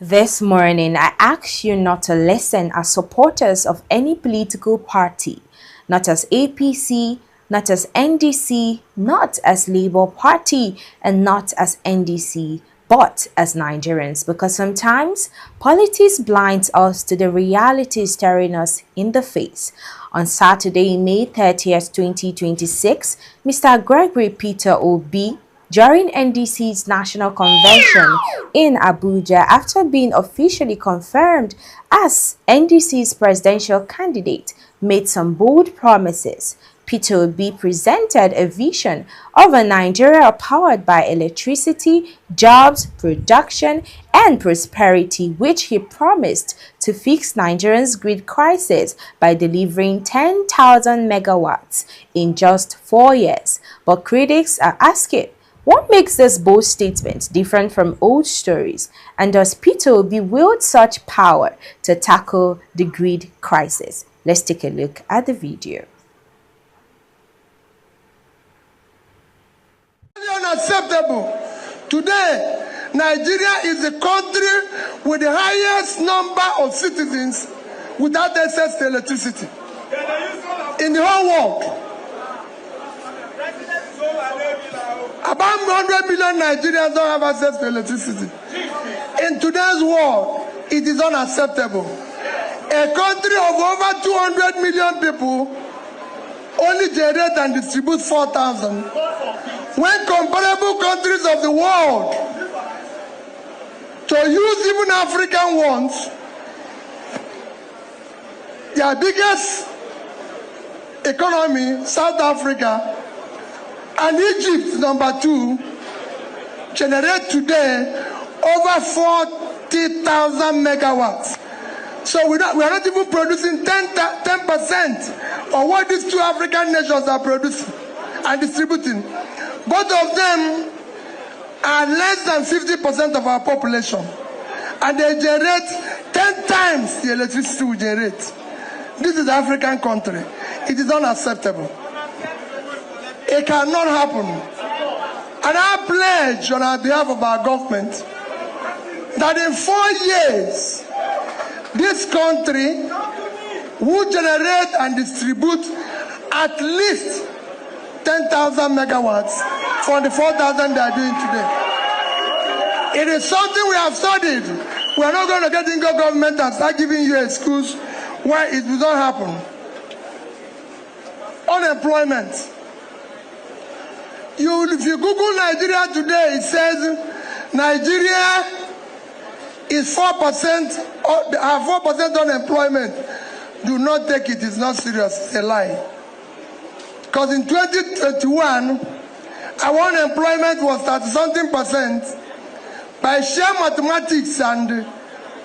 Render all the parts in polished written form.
This morning, I ask you not to listen as supporters of any political party, not as APC, not as NDC, not as Labour Party, and not as NDC, but as Nigerians, because sometimes politics blinds us to the reality staring us in the face. On Saturday, May 30th, 2026, Mr. Gregory Peter Obi, during NDC's National Convention in Abuja, after being officially confirmed as NDC's presidential candidate, made some bold promises. Peter Obi presented a vision of a Nigeria powered by electricity, jobs, production, and prosperity, which he promised to fix Nigeria's grid crisis by delivering 10,000 megawatts in just 4 years. But critics are asking, what makes this bold statement different from old stories, and does Peter Obi wield such power to tackle the grid crisis? Let's take a look at the video. Unacceptable. Today, Nigeria is the country with the highest number of citizens without access to electricity in the whole world. About 100 million Nigerians don't have access to electricity. In today's world, it is unacceptable. A country of over 200 million people only generate and distribute 4,000. When comparable countries of the world, to use even African ones, their biggest economy, South Africa, and Egypt, number 2, generate today over 40,000 megawatts. So we are not even producing 10% of what these two African nations are producing and distributing. Both of them are less than 50% of our population, and they generate 10 times the electricity we generate. This is an African country. It is unacceptable. It cannot happen. And I pledge on behalf of our government that in 4 years, this country will generate and distribute at least 10,000 megawatts for the 4,000 they are doing today. It is something we have studied. We are not going to get into government and start giving you excuse why it will not happen. Unemployment. If you Google Nigeria today, it says Nigeria is 4%, 4% unemployment. Do not take it, it's not serious, it's a lie. Because in 2021, our unemployment was 30-something%. By sheer mathematics and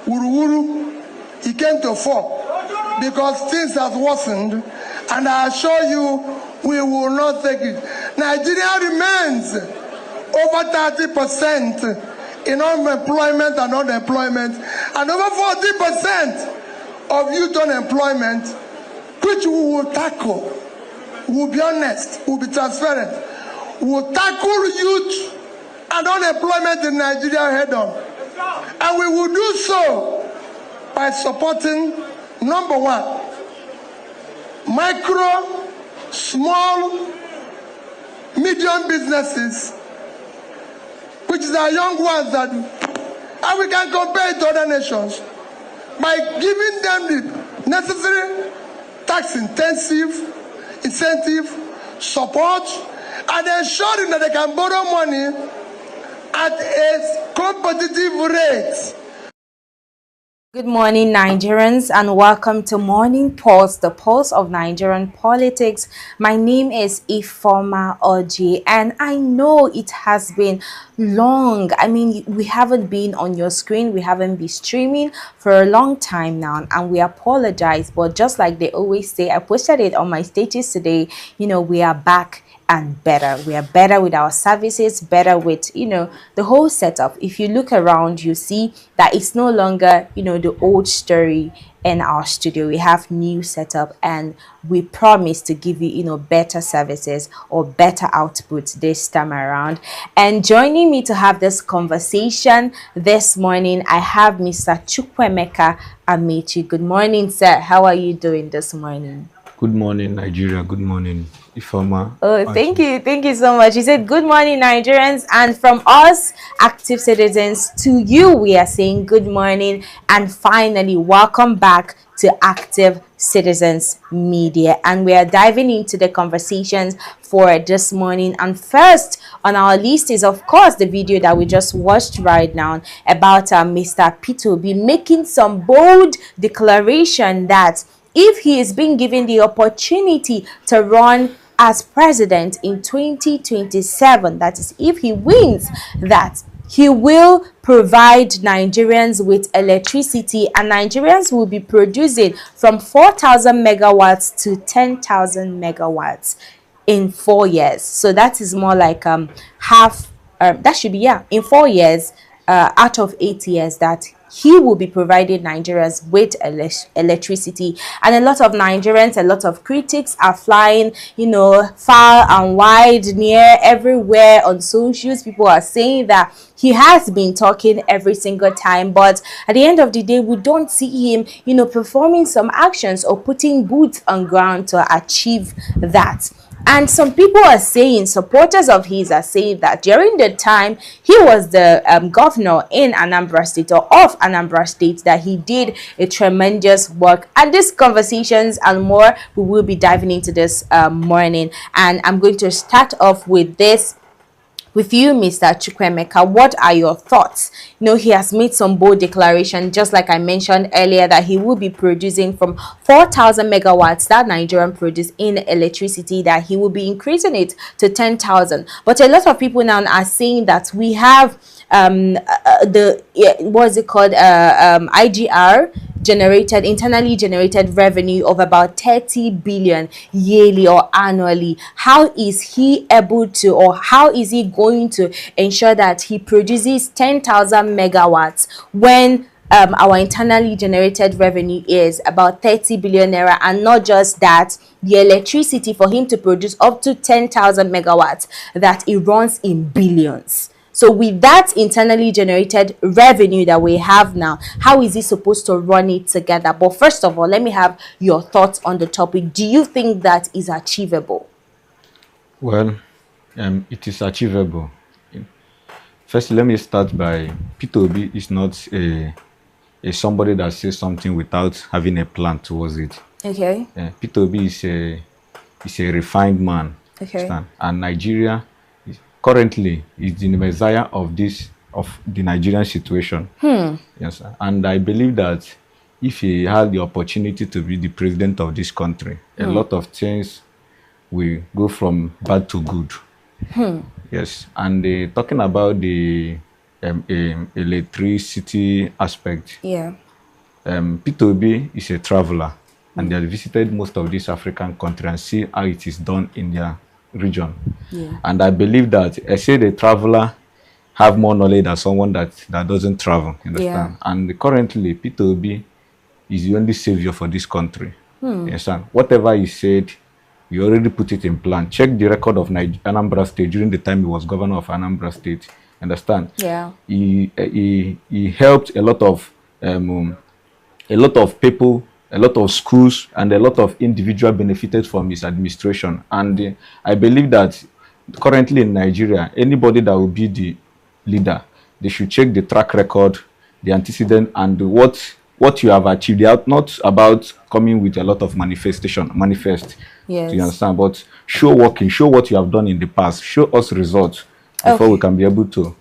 wuru-wuru, it came to 4. Because things have worsened, and I assure you, we will not take it. Nigeria remains over 30% in unemployment and unemployment, and over 40% of youth unemployment, which we will tackle. We'll be honest, we'll be transparent. We'll tackle youth and unemployment in Nigeria head on. And we will do so by supporting, number 1, micro, small, medium businesses, which is our young ones, that, and we can compare it to other nations by giving them the necessary tax-intensive incentive, support, and ensuring that they can borrow money at a competitive rate. Good morning, Nigerians, and welcome to Morning Pulse, the pulse of Nigerian politics. My name is Ifoma Oji, and I know it has been long. I mean, we haven't been on your screen, we haven't been streaming for a long time now, and we apologize. But just like they always say, I posted it on my status today, you know, we are back and better. We are better with our services, better with, the whole setup. If you look around, you see that it's no longer, the old story in our studio. We have new setup, and we promise to give you, better services or better output this time around. And joining me to have this conversation this morning, I have Mr. Chukwemeka Amechi. Good morning, sir. How are you doing this morning? Good morning, Nigeria. Good morning, Ifama. Oh, thank you. Thank you so much. You said good morning, Nigerians. And from us, active citizens, to you, we are saying good morning. And finally, welcome back to Active Citizens Media. And we are diving into the conversations for this morning. And first on our list is, of course, the video that we just watched right now about Mr. Peter Obi making some bold declaration that if he is being given the opportunity to run as president in 2027, that is, if he wins, that he will provide Nigerians with electricity, and Nigerians will be producing from 4,000 megawatts to 10,000 megawatts in 4 years. So that is more like half. That should be, in 4 years, out of 8 years, that he will be providing Nigerians with electricity. And a lot of Nigerians, a lot of critics are flying, far and wide, near, everywhere on socials. People are saying that he has been talking every single time, but at the end of the day, we don't see him, performing some actions or putting boots on ground to achieve that. And some people are saying, supporters of his are saying that during the time he was the governor in Anambra State, or of Anambra State, that he did a tremendous work. And these conversations and more, we will be diving into this morning. And I'm going to start off with this with you, Mr. Chukwemeka. What are your thoughts? He has made some bold declaration, just like I mentioned earlier, that he will be producing from 4,000 megawatts that Nigerian produce in electricity, that he will be increasing it to 10,000. But a lot of people now are saying that we have what's it called, IGR, internally generated revenue of about 30 billion yearly or annually. How is he able to, or how is he going to ensure that he produces 10,000 megawatts when our internally generated revenue is about 30 billion naira? And not just that, the electricity for him to produce up to 10,000 megawatts, that it runs in billions. So with that internally generated revenue that we have now, how is he supposed to run it together? But first of all, let me have your thoughts on the topic. Do you think that is achievable? Well, it is achievable. First, let me start by Peter Obi is not a somebody that says something without having a plan towards it. Okay. Peter Obi is a refined man. Okay. And Nigeria currently is the messiah of the Nigerian situation. Yes, and I believe that if he had the opportunity to be the president of this country, a lot of things will go from bad to good. Yes, and talking about the electricity aspect, Peter Obi is a traveler, and they have visited most of these African countries and see how it is done in their region. And I believe that I say the traveler have more knowledge than someone that doesn't travel. Understand? And currently Peter Obi is the only savior for this country. Understand? Whatever he said, we already put it in plan. Check the record of Anambra State during the time he was governor of Anambra State. Understand? He helped a lot of people, a lot of schools, and a lot of individuals benefited from his administration. And I believe that currently in Nigeria, anybody that will be the leader, they should check the track record, the antecedent, and what you have achieved. They are not about coming with a lot of manifest. Yes. Do you understand? But show working, show what you have done in the past, show us results before we can be able to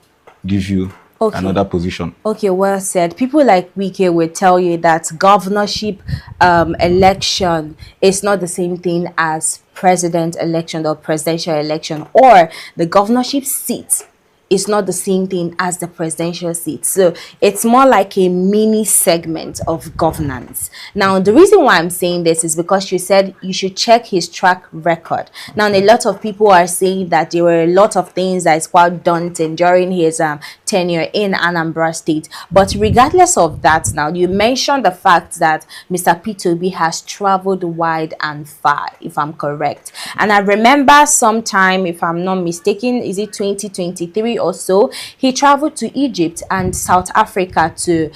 give you another position. Okay, well said. People like Wike will tell you that governorship election is not the same thing as president election or presidential election, or the governorship seat it's not the same thing as the presidential seat. So it's more like a mini segment of governance. Now, the reason why I'm saying this is because you said you should check his track record. Now, a lot of people are saying that there were a lot of things that is quite daunting during his tenure in Anambra State. But regardless of that, now, you mentioned the fact that Mr. P2B has traveled wide and far, if I'm correct. And I remember sometime, if I'm not mistaken, is it 2023 or so, he traveled to Egypt and South Africa to,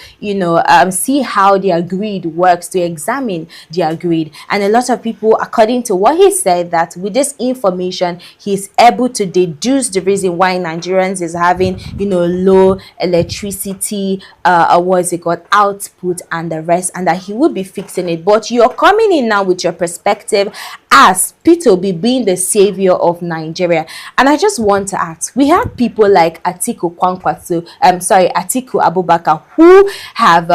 see how their grid works, to examine their grid. And a lot of people, according to what he said, that with this information, he's able to deduce the reason why Nigerians is having, low electricity, output and the rest, and that he will be fixing it. But you're coming in now with your perspective as P2B being the savior of Nigeria. And I just want to ask, we have people like Atiku Abubakar, who have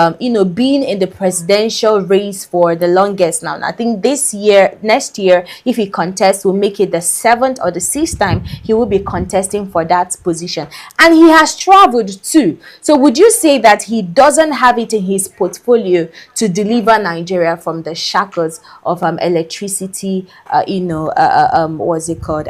been in the presidential race for the longest now. And I think next year, if he contests, will make it the 7th or the 6th time he will be contesting for that position. And he has traveled too. So would you say that he doesn't have it in his portfolio to deliver Nigeria from the shackles of electricity, what's it called,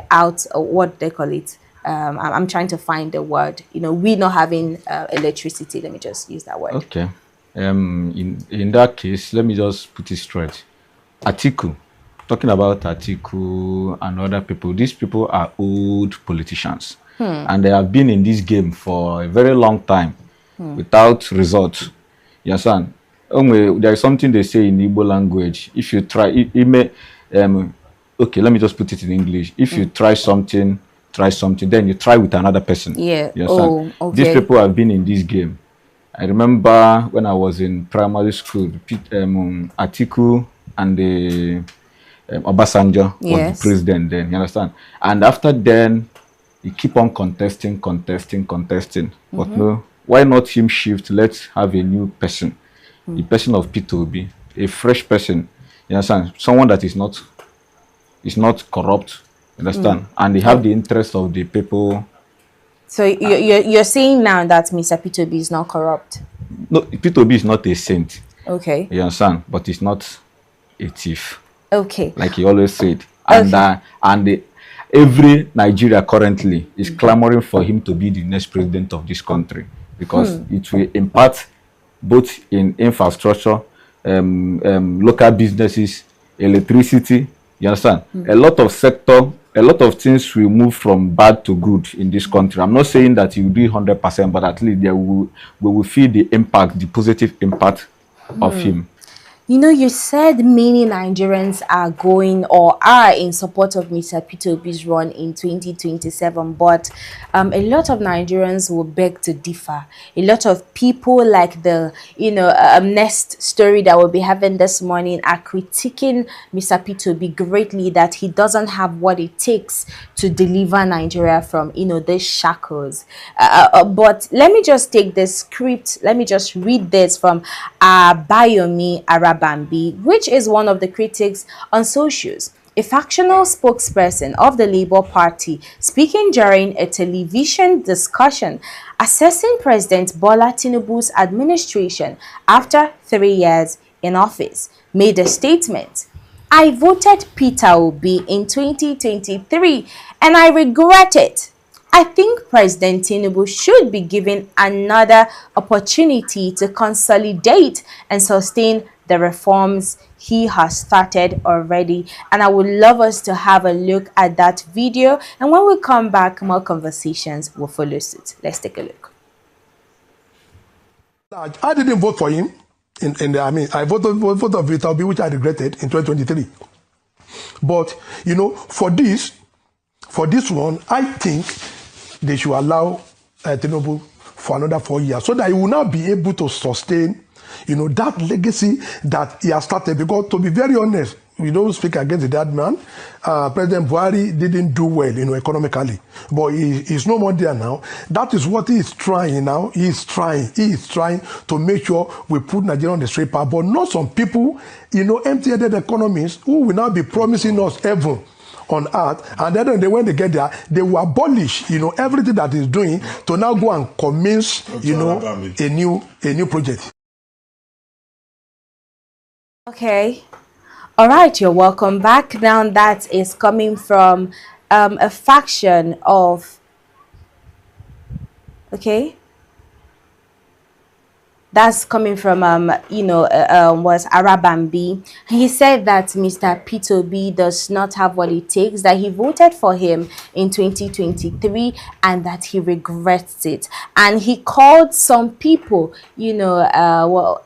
what they call it, I'm trying to find the word, we not having electricity, let me just use that word. Okay. In that case, let me just put it straight. Atiku, talking about Atiku and other people, these people are old politicians, and they have been in this game for a very long time without results. You understand? There is something they say in Igbo language. If you try, okay, let me just put it in English. If you try something, then you try with another person. Yeah. You understand? Oh, okay. These people have been in this game. I remember when I was in primary school, Atiku and the Obasanjo was the president then. You understand? And after then, he keep on contesting. But no, why not him shift? Let's have a new person. The person of P2B, a fresh person, you understand? Someone that is not corrupt, you understand? And they have the interest of the people. So you're saying now that Mr. P2B is not corrupt? No, P2B is not a saint. Okay. You understand? But he's not a thief. Okay. Like he always said. And every Nigeria currently is clamoring for him to be the next president of this country, because it will impact both in infrastructure, local businesses, electricity. You understand? A lot of things will move from bad to good in this country. I'm not saying that you will do 100%, but at least we will feel the impact, the positive impact of him. You said many Nigerians are going or are in support of Mr. P2B's run in 2027, but a lot of Nigerians will beg to differ. A lot of people, like the next story that we'll be having this morning, are critiquing Mr. P2B greatly, that he doesn't have what it takes to deliver Nigeria from these shackles. But let me just take the script. Let me just read this from Bayomi Arabambi, which is one of the critics on socials, a factional spokesperson of the Labour Party, speaking during a television discussion assessing President Bola Tinubu's administration after 3 years in office, made a statement. I voted Peter Obi in 2023 and I regret it. I think President Tinubu should be given another opportunity to consolidate and sustain the reforms he has started already. And I would love us to have a look at that video. And when we come back, more conversations will follow suit. Let's take a look. I didn't vote for him. I voted for Peter Obi, which I regretted in 2023. But, for this one, I think they should allow Tinubu for another 4 years so that he will now be able to sustain, that legacy that he has started. Because to be very honest, we don't speak against the dead man. President Buhari didn't do well, economically, but he's no more there now. That is what he is trying now. He is trying to make sure we put Nigeria on the straight path, but not some people, empty-headed economists who will now be promising us heaven on earth. And then when they get there, they will abolish, everything that is doing to now go and commence, a new project. Okay. All right, you're welcome back. Now that is coming from a faction of, okay, that's coming from was Arabambi. He said that Mr. P2B does not have what it takes, that he voted for him in 2023 and that he regrets it. And he called some people,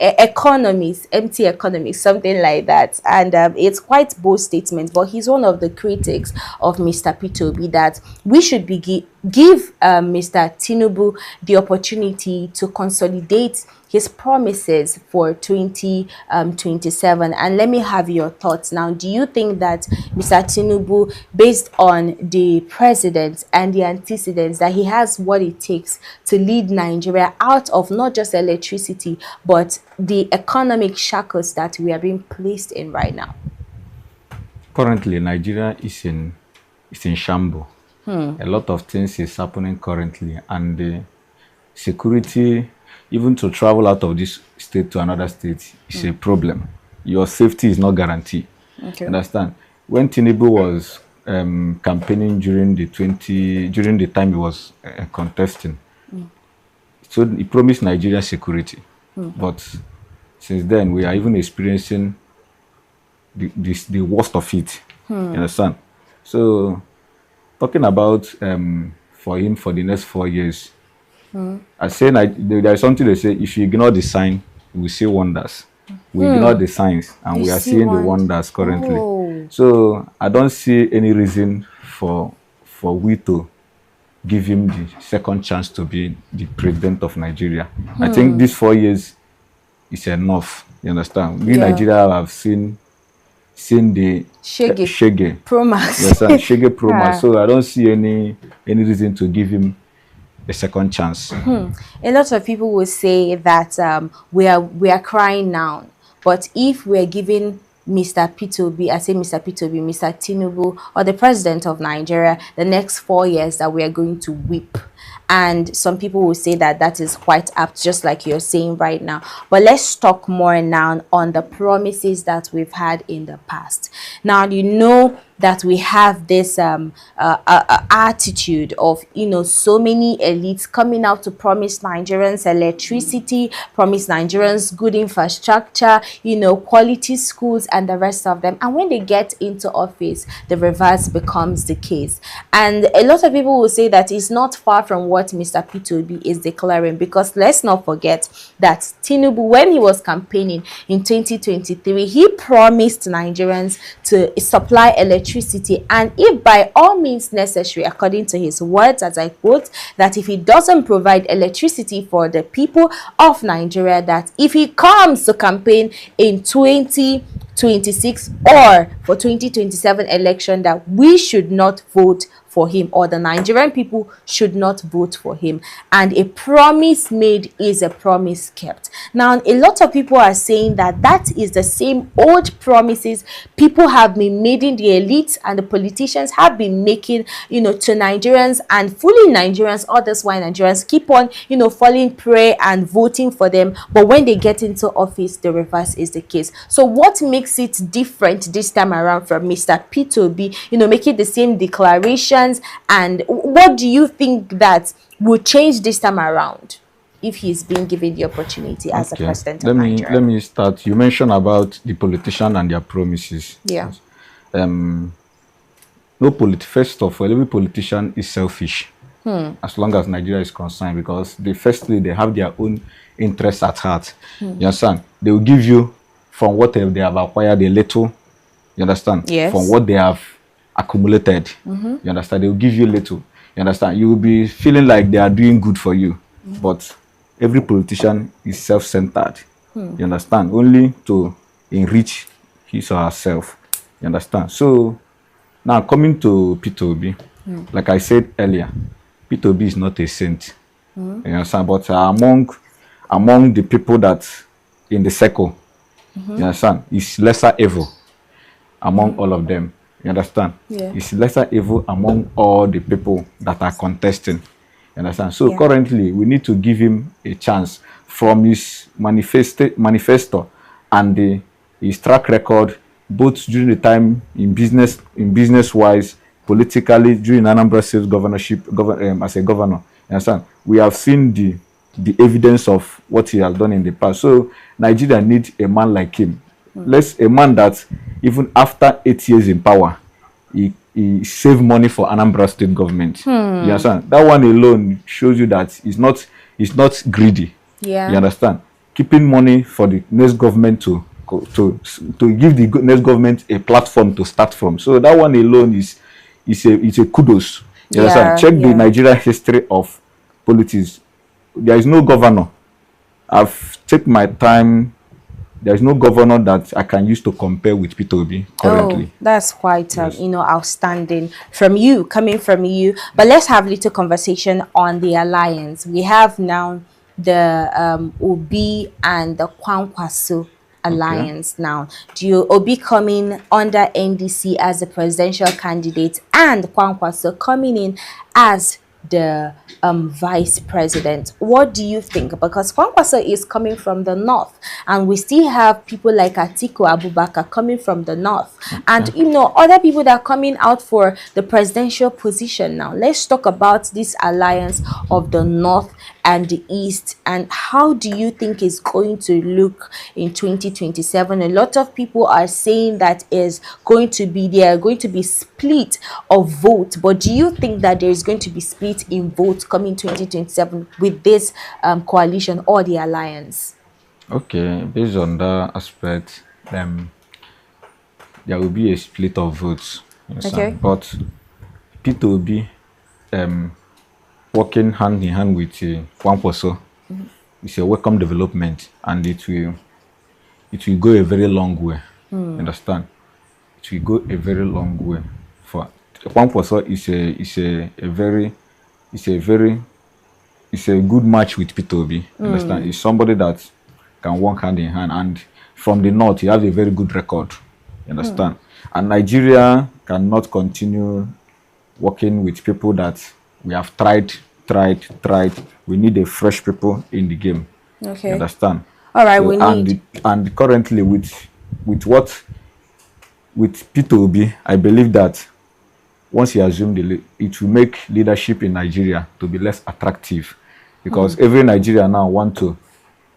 economists, empty economists, something like that. And it's quite bold statement, but he's one of the critics of Mr. P2B, that we should be give Mr. Tinubu the opportunity to consolidate his promises for 2027. And let me have your thoughts now. Do you think that Mr. Tinubu, based on the president and the antecedents, that he has what it takes to lead Nigeria out of not just electricity, but the economic shackles that we are being placed in right now? Currently, Nigeria is in shambles. A lot of things is happening currently, and the security, even to travel out of this state to another state, is a problem. Your safety is not guaranteed. Okay. Understand? When Tinubu was campaigning during the time he was contesting, so he promised Nigeria security. But since then, we are even experiencing the worst of it. You understand? So, talking about for him for the next 4 years, I say there is something they say: if you ignore the sign, you will see wonders. We ignore the signs, and we are seeing the wonders currently. Oh. So I don't see any reason for we to give him the second chance to be the president of Nigeria. I think these 4 years is enough. You understand? We in Nigeria have seen the Shege Promax. Yes, Shege Promax. So I don't see any reason to give him a second chance. A lot of people will say that we are crying now, but if we're giving Mr. P2B, I say Mr. P2B, Mr. Tinubu, or the president of Nigeria, the next 4 years, that we are going to weep. And some people will say that that is quite apt, just like you're saying right now. But let's talk more now on the promises that we've had in the past. Now, you know that we have this attitude of, so many elites coming out to promise Nigerians electricity, promise Nigerians good infrastructure, quality schools and the rest of them. And when they get into office, the reverse becomes the case. And a lot of people will say that it's not far from what Mr. P2B is declaring, because let's not forget that Tinubu, when he was campaigning in 2023, he promised Nigerians to supply electricity, and if by all means necessary, according to his words, as I quote, that if he doesn't provide electricity for the people of Nigeria, that if he comes to campaign in 2026 or for 2027 election, that we should not vote for him, or the Nigerian people should not vote for him. And a promise made is a promise kept. Now, a lot of people are saying that that is the same old promises people have been making, the elites and the politicians have been making, to Nigerians and fooling Nigerians. All this why Nigerians keep on, falling prey and voting for them. But when they get into office, the reverse is the case. So what makes it different this time around from Mr. P2B, making the same declaration? And what do you think that will change this time around if he's being given the opportunity as the president of Nigeria? Let me start. You mentioned about the politician and their promises. Yeah. First of all, every politician is selfish as long as Nigeria is concerned, because they have their own interests at heart. You understand? They will give you from what they have acquired a little. You understand? Yes. From what they have accumulated. You understand? They will give you little. You understand? You will be feeling like they are doing good for you. But every politician is self-centered. You understand? Only to enrich his or herself. You understand? So now coming to P2B, like I said earlier, P2B is not a saint. You understand? But among the people that in the circle, you understand, is lesser evil among all of them. You understand? Yeah. It's lesser evil among all the people that are contesting. You understand? So Yeah. currently, we need to give him a chance from his manifesto and his track record, both during the time in business wise, politically, during Anambra State governorship, as a governor. You understand? We have seen the evidence of what he has done in the past. So Nigeria needs a man like him. Let's a man that even after 8 years in power, he saved money for Anambra State government. You understand? That one alone shows you that he's not greedy. Yeah. You understand? Keeping money for the next government to give the next government a platform to start from. So that one alone is a kudos. You understand? Check the Nigeria history of politics. There is no governor. I've taken my time. There is no governor that I can use to compare with Peter Obi currently. Oh, that's quite, outstanding coming from you. But let's have a little conversation on the alliance. We have now the Obi and the Kwankwaso alliance now. Do you Obi coming under NDC as a presidential candidate and Kwankwaso coming in as the vice president? What do you think? Because Kwankwaso is coming from the north, and we still have people like Atiku Abubakar coming from the north, and other people that are coming out for the presidential position now. Let's talk about this alliance of the north and the east, and how do you think it's going to look in 2027? A lot of people are saying that is going to be split of vote, but do you think that there is going to be split in vote coming 2027 with this coalition or the alliance? Okay, based on that aspect, there will be a split of votes. Okay. But Peter Obi working hand in hand with Kwankwaso is a welcome development, and it will go a very long way. Understand? It will go a very long way. For Kwankwaso is a good match with Peter Obi. Understand? It's somebody that can work hand in hand, and from the north, he has a very good record. Understand? And Nigeria cannot continue working with people that we have tried. We need a fresh people in the game. Okay. You understand? All right. And currently with Peter Obi, I believe that once he assumed it will make leadership in Nigeria to be less attractive, because every Nigerian now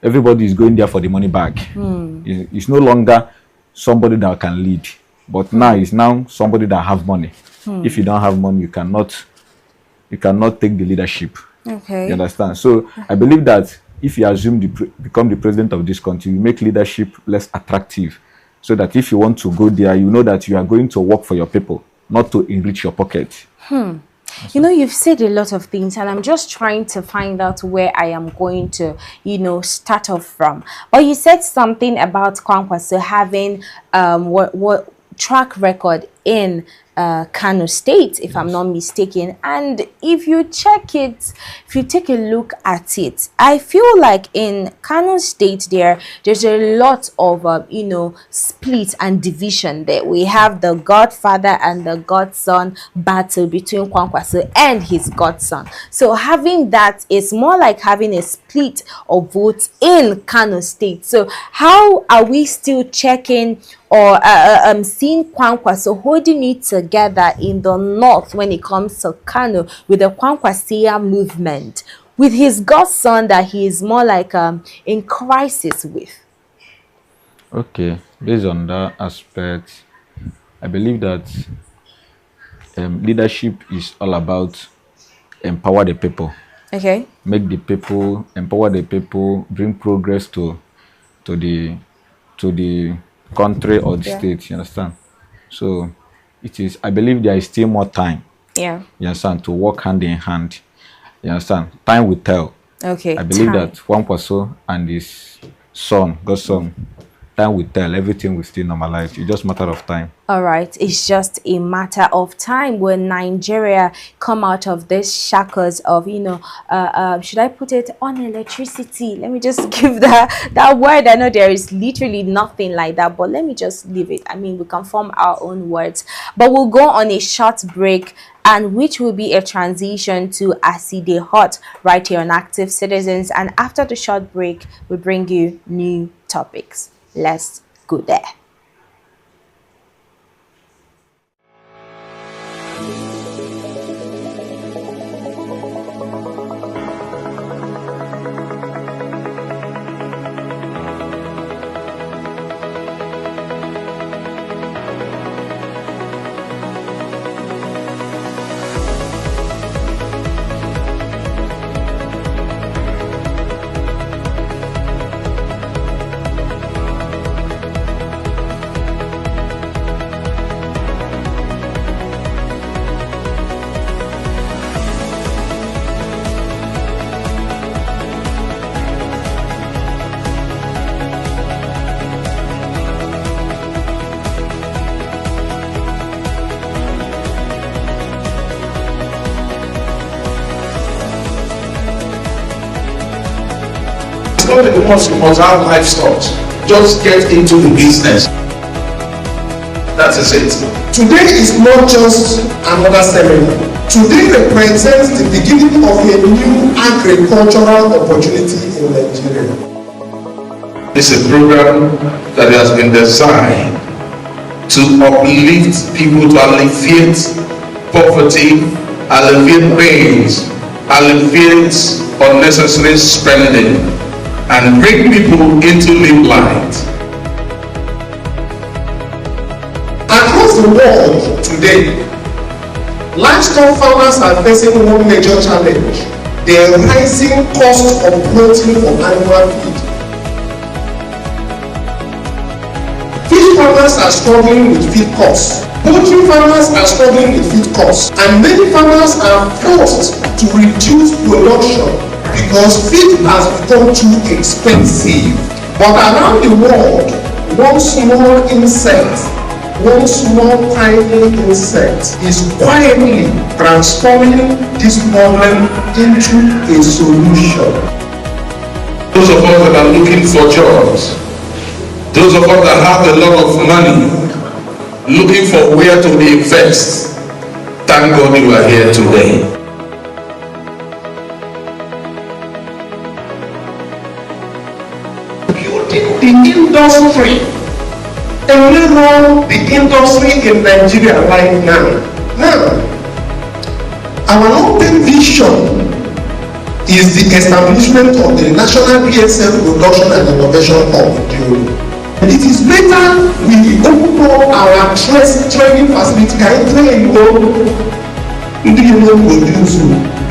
everybody is going there for the money back. It's no longer somebody that can lead, but now it's somebody that have money. If you don't have money, you cannot take the leadership. Okay. You understand? So I believe that if you assume become the president of this country, you make leadership less attractive, so that if you want to go there, you know that you are going to work for your people, not to enrich your pocket. You've said a lot of things, and I'm just trying to find out where I am going to, start off from. But you said something about Kwankwaso having what track record in Kanu State, if I'm not mistaken. And if you take a look at it, I feel like in Kanu State there's a lot of split and division there. We have the godfather and the godson battle between Kwankwaso and his godson. So having that is more like having a split of votes in Kanu State. So how are we still checking or seeing Kwankwaso holding it together in the north when it comes to Kanu with the Kwankwasia movement, with his godson that he is more like in crisis with? Okay, based on that aspect, I believe that leadership is all about empower the people. Okay. Empower the people, bring progress to the country or the state. You understand? So I believe there is still more time. Yeah. You understand? To work hand in hand. You understand? Time will tell. Okay. I believe that Kwankwaso and his godson, time will tell, everything will still normalize. It's just a matter of time. All right, it's just a matter of time when Nigeria come out of this shackles of, you know, should I put it on electricity? Let me just give that word. I know there is literally nothing like that, but let me just leave it. I mean, we can form our own words, but we'll go on a short break, and which will be a transition to Aside Hot right here on Active Citizens. And after the short break, we bring you new topics. Let's go there. Not the most you must have livestock. Just get into the business. That is it. Today is not just another seminar. Today represents the beginning of a new agricultural opportunity in Nigeria. This is a program that has been designed to uplift people, to alleviate poverty, alleviate pains, alleviate unnecessary spending, and bring people into live light. Across the world today, livestock farmers are facing one major challenge: the rising cost of protein for animal feed. Fish farmers are struggling with feed costs. Poultry farmers are struggling with feed costs, and many farmers are forced to reduce production because feed has become too expensive. But around the world, one small insect, one small tiny insect is quietly transforming this problem into a solution. Those of us that are looking for jobs, those of us that have a lot of money, looking for where to invest, thank God you are here today. The industry, and you know the industry in Nigeria right now. Now, our long-term vision is the establishment of the National PSF Production and Innovation Hub. It is better we open up our training facility. Can you train produce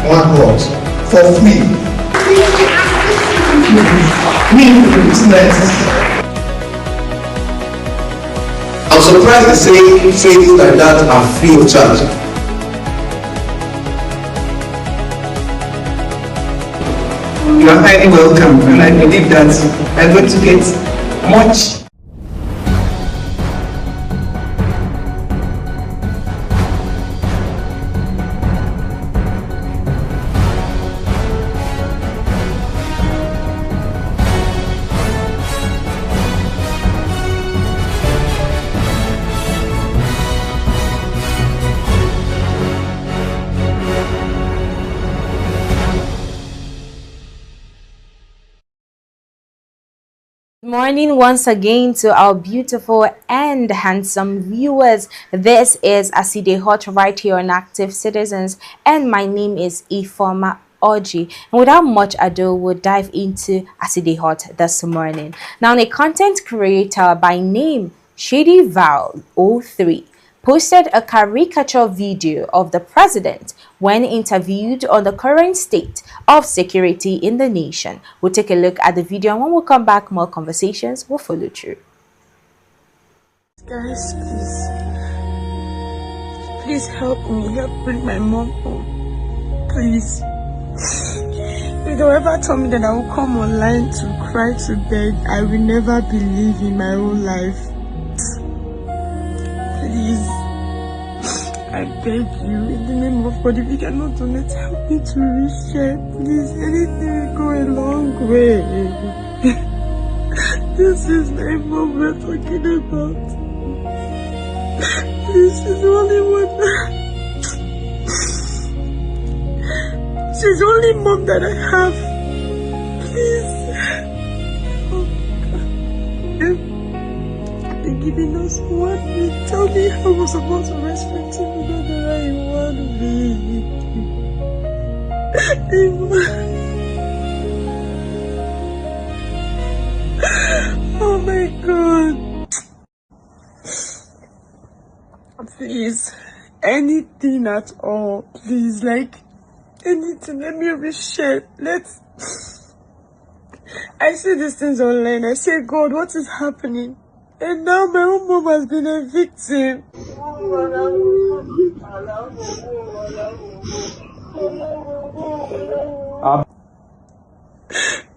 one crops for free? I'm surprised to say trainings like that are free of charge. You are highly welcome, and I believe that I'm going to get much. Morning once again to our beautiful and handsome viewers. This is Aside Hot right here on Active Citizens, and my name is Ifoma Oji. And without much ado, we'll dive into Aside Hot this morning. Now, a content creator by name Chidi Val 03 posted a caricature video of the president when interviewed on the current state of security in the nation. We'll take a look at the video, and when we come back, more conversations will follow through. Guys, please help me. Help bring my mom home. Please. don't ever tell me that I will come online to cry to beg, I will never believe in my own life. Please, I beg you, in the name of God, if you cannot donate, help me to reshare. Please, anything will go a long way. This is my mom we're talking about. Please, she's the only one. She's the only mom that I have. Please. Oh, God. They're giving us 1 week. Tell me how we're supposed to respect him without the right 1 week. Oh my God. Please. Anything at all. Please, like, anything, let me reshare. I see these things online. I say, God, what is happening? And now my own mom has been a victim.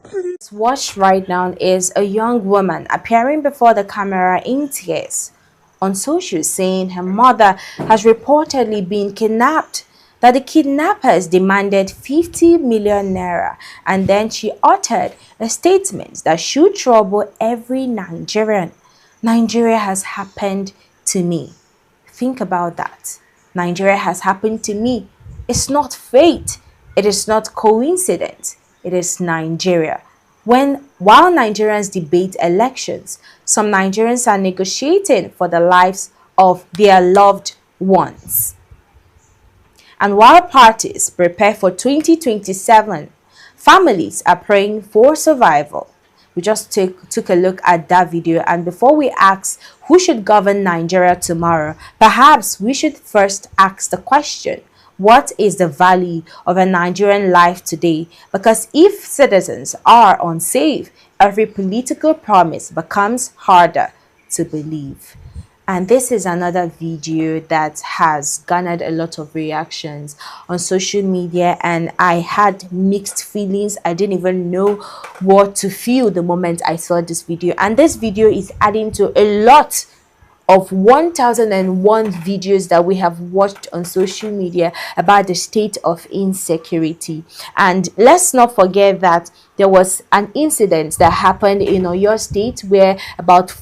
Please. Watch right now is a young woman appearing before the camera in tears on social, saying her mother has reportedly been kidnapped, that the kidnappers demanded 50 million naira, and then she uttered a statement that should trouble every Nigerian. Nigeria has happened to me. Think about that. Nigeria has happened to me. It's not fate. It is not coincidence. It is Nigeria. While Nigerians debate elections, some Nigerians are negotiating for the lives of their loved ones. And while parties prepare for 2027, families are praying for survival. We just took a look at that video, and before we ask who should govern Nigeria tomorrow, perhaps we should first ask the question, what is the value of a Nigerian life today? Because if citizens are unsafe, every political promise becomes harder to believe. And this is another video that has garnered a lot of reactions on social media, and I had mixed feelings. I didn't even know what to feel the moment I saw this video. And this video is adding to a lot of 1001 videos that we have watched on social media about the state of insecurity. And let's not forget that there was an incident that happened in Oyo State where about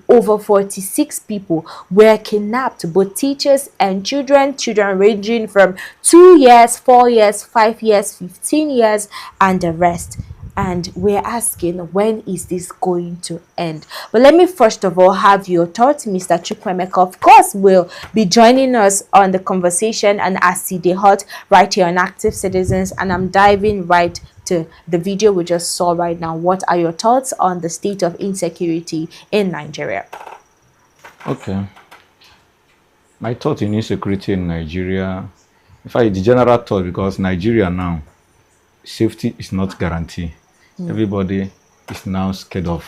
over 46 people were kidnapped, both teachers and children ranging from 2 years, 4 years, 5 years, 15 years, and the rest. And we're asking, when is this going to end? But let me first of all have your thoughts. Mr. Chukwemeka, of course, will be joining us on the conversation and as the hot right here on Active Citizens. And I'm diving right to the video we just saw right now. What are your thoughts on the state of insecurity in Nigeria? Okay. My thought in insecurity in Nigeria, in fact, the general thought, because Nigeria now, safety is not guaranteed. Everybody is now scared of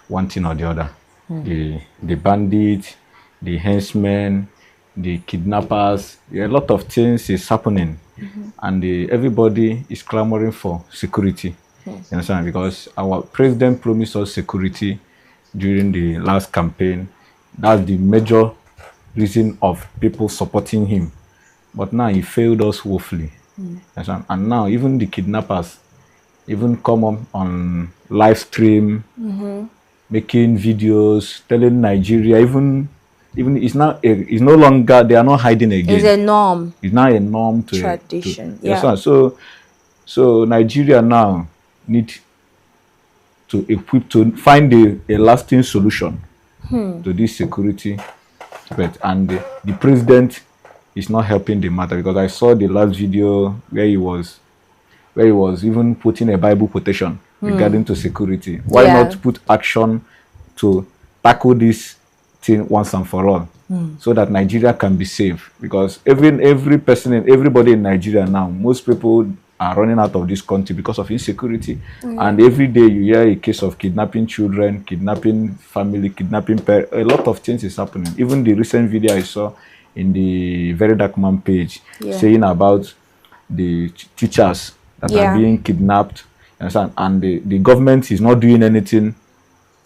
one thing or the other. The bandits, the henchmen, the kidnappers, a lot of things is happening. And everybody is clamoring for security. You understand? Because our president promised us security during the last campaign. That's the major reason of people supporting him. But now he failed us woefully. And now even the kidnappers even come on live stream, making videos, telling Nigeria, even it's no longer, they are not hiding again. It's a norm. It's now a norm to tradition. So Nigeria now need to equip to find a lasting solution to this security threat, and the president is not helping the matter, because I saw the last video where he was even putting a Bible quotation regarding to security. Why not put action to tackle this thing once and for all, so that Nigeria can be safe? Because everybody in Nigeria now, most people are running out of this country because of insecurity. And every day you hear a case of kidnapping children, kidnapping family, kidnapping parents. A lot of things is happening. Even the recent video I saw in the Very Dark Man page saying about the teachers that are being kidnapped. You understand? And the government is not doing anything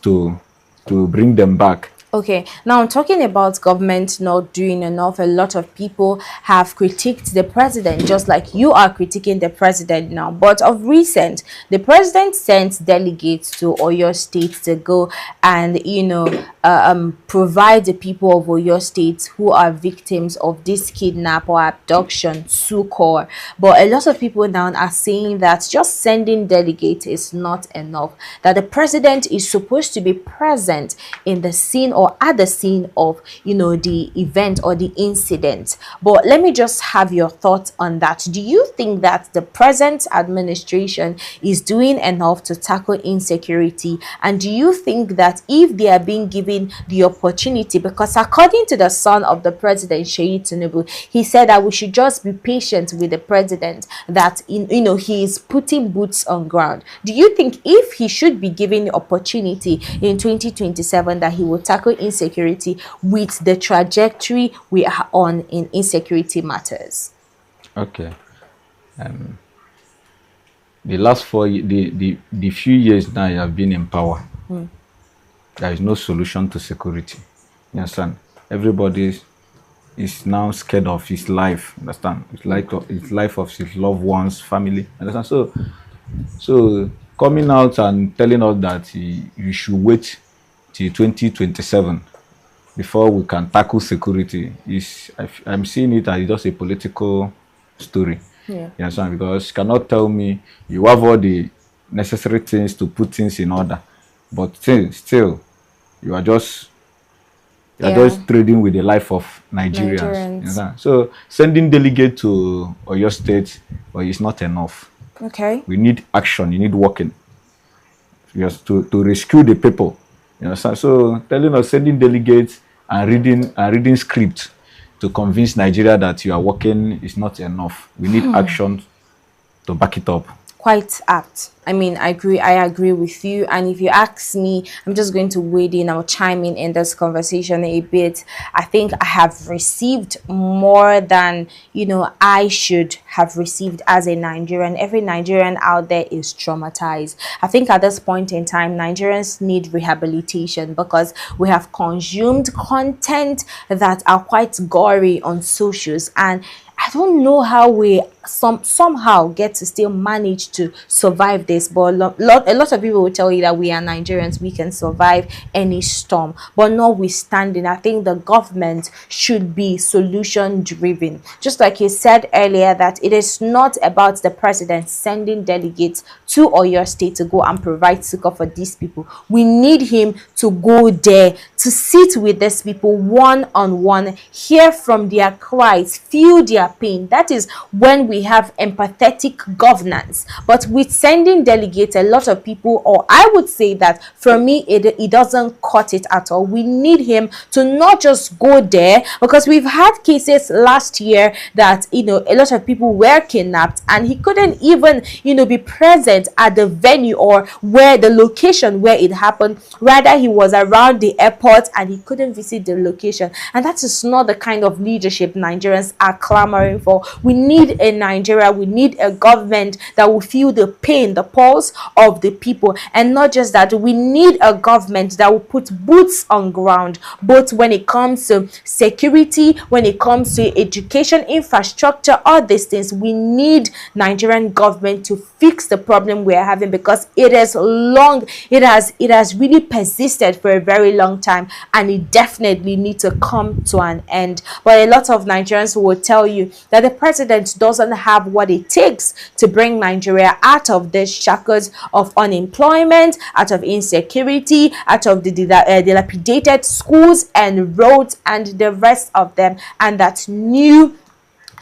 to bring them back. Okay, now I'm talking about government not doing enough. A lot of people have critiqued the president, just like you are critiquing the president now. But of recent, the president sent delegates to Oyo State to go and, provide the people of Oyo State who are victims of this kidnap or abduction succor. But a lot of people now are saying that just sending delegates is not enough, that the president is supposed to be present in the scene or at the scene of the event or the incident. But let me just have your thoughts on that. Do you think that the present administration is doing enough to tackle insecurity? And do you think that if they are being given the opportunity, because according to the son of the president, Chidi, he said that we should just be patient with the president, that he is putting boots on ground. Do you think if he should be given the opportunity in 2027 that he will tackle insecurity with the trajectory we are on in insecurity matters? Okay. The last the few years now you have been in power, there is no solution to security. You understand? Everybody is now scared of his life. Understand? It's like his life of his loved ones, family. Understand? So coming out and telling us that you should wait till 2027 before we can tackle security I'm seeing it as just a political story. Yeah. You understand? Because you cannot tell me you have all the necessary things to put things in order, but still you are just trading with the life of Nigerians. You understand? So sending delegate to Oyo State, well, is not enough. Okay. We need action. You need working. Just to rescue the people. You know, so telling us, sending delegates and reading script to convince Nigeria that you are working is not enough. We need action to back it up. Quite apt. I mean, I agree with you. And if you ask me, I'm just going to wade in, I'll chime in this conversation a bit. I think I have received more than, I should have received as a Nigerian. Every Nigerian out there is traumatized. I think at this point in time, Nigerians need rehabilitation because we have consumed content that are quite gory on socials, and I don't know how we somehow get to still manage to survive this, but a lot of people will tell you that we are Nigerians, we can survive any storm. But notwithstanding, I think the government should be solution driven. Just like you said earlier, that it is not about the president sending delegates to Oyo State to go and provide succor for these people. We need him to go there, to sit with these people one-on-one, hear from their cries, feel their pain. That is when we have empathetic governance. But with sending delegates, a lot of people, or I would say that for me, it doesn't cut it at all. We need him to not just go there, because we've had cases last year that a lot of people were kidnapped and he couldn't even be present at the venue or where the location where it happened. Rather, he was around the airport and he couldn't visit the location. And that is not the kind of leadership Nigerians are clamoring for. We need a Nigeria, we need a government that will feel the pain, the pulse of the people. And not just that, we need a government that will put boots on ground, both when it comes to security, when it comes to education, infrastructure, all these things. We need Nigerian government to fix the problem we are having, because it has really persisted for a very long time, and it definitely needs to come to an end. But a lot of Nigerians will tell you that the president doesn't have what it takes to bring Nigeria out of the shackles of unemployment, out of insecurity, out of the dilapidated schools and roads and the rest of them, and that new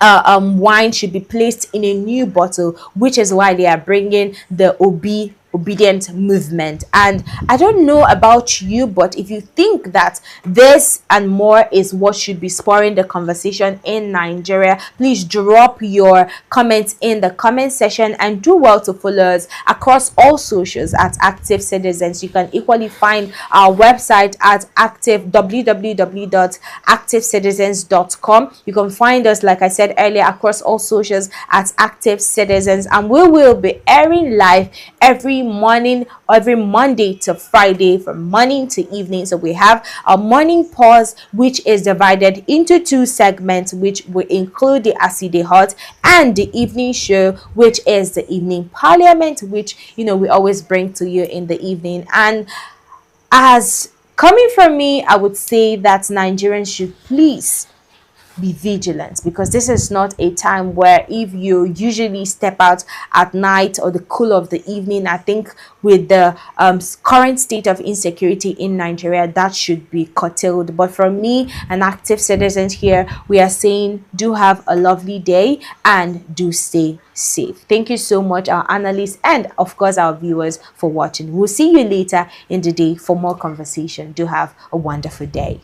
wine should be placed in a new bottle, which is why they are bringing the Obi obedient movement. And I don't know about you, but if you think that this and more is what should be spurring the conversation in Nigeria, please drop your comments in the comment section, and do well to follow us across all socials at Active Citizens. You can equally find our website at www.activecitizens.com. You can find us, like I said earlier, across all socials at Active Citizens, and we will be airing live every morning, every Monday to Friday, from morning to evening. So we have a morning pause, which is divided into 2 segments, which will include the Aside Hot, and the evening show, which is the evening parliament, which we always bring to you in the evening. And as coming from me, I would say that Nigerians should please be vigilant, because this is not a time where, if you usually step out at night or the cool of the evening, I think with the current state of insecurity in Nigeria, that should be curtailed. But for me, an Active Citizen here, we are saying do have a lovely day and do stay safe. Thank you so much, our analysts, and of course our viewers, for watching. We'll see you later in the day for more conversation. Do have a wonderful day.